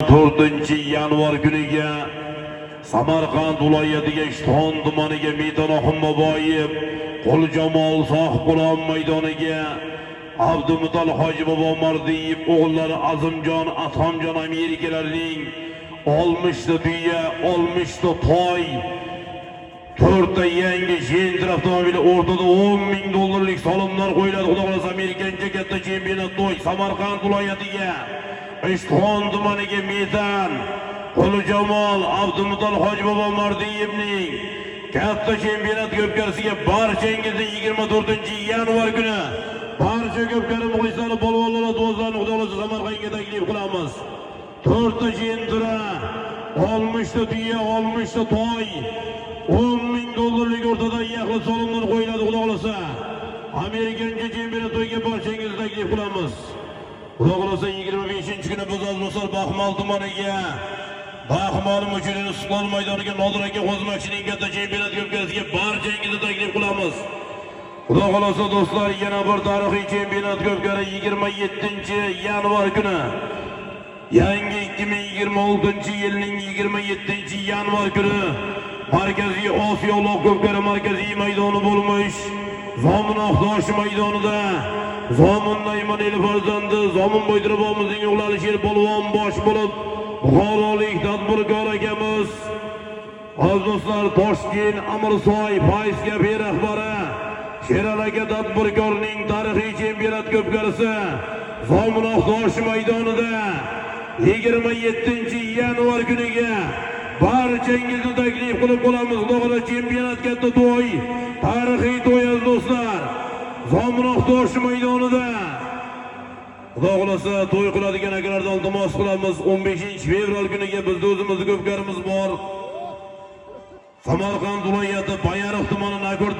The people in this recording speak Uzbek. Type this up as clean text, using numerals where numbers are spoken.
yanvar kuniga Samarqand viloyatiga Ishton tumaniga Mitonohim Boboyev Qo'ljamol Sohibqulon maydoniga Abdumutal Hoji Bobo Mardiyev o'g'illari Azimjon, Atomjon Amerikalarning olmishta tuya, olmishta toy, 4 ta yangi Gentra avtomobili o'rtada $10,000 solimlar qo'yiladi. Xudo xolasa Amerikancha katta chempionat to'y Samarqand viloyatiga Ishton tumaniga Metan Qo'ljamol Abdumutal Hoji Bobo Mardiyevning katta chempionat ko'pkarisiga barchangizni 24-yanvar kuni barcha ko'pkari muxlislari, polvonlar, do'stlarni Xudo xolasa Samarqandga taklif qilamiz. 4 ta Gentra, 60 ta tuya, 60 ta toy, $10,000 o'rtada yaxlit solimlar qo'yiladi. Xudo xolasa Amerikancha chempionat to'yiga barchangizni taklif qilamiz. Xudo xolasa 25-kuni biz O'zbekiston Baxmal tumaniga Baxmal Muchirni Suqlon maydoniga Nodir aka Qo'zmachining katta chempionat ko'pkarisiga barchangizni taklif qilamiz. Xudo xolasa do'stlar, yana bir tarixiy chempionat ko'pkari 27-yanvar kuni, yangi 2026-yilning 27-yanvar kuni Markaziy Osiyo ko'pkari markaziy maydoni bo'lmoq Zomin Oqtosh maydonida Zomin Naymanel farzandi Zomin Boydirbomizning o'g'li Sher polvon bosh bo'lib Buxorolik tadbirkor akamiz do'stlar Toshkent Amirsoy Fayz kafe rahbari Sherali aka tadbirkorning tarixiy chempionat ko'pkarisi Zomin Oqtosh maydonida 27-yanvar kuniga barchangizni taklif qilib qolamiz. Xudo xolasa chempionat katta to'y, tarixiy to'y do'stlar. Zomin Oqtosh maydonida Xudo xolasa to'y qiladigan akalardan iltimos qilamiz. 15-fevral kuniga bizda o'zimiz ko'pkarimiz bor. Samarqand viloyati Bayariq tumani Nakurt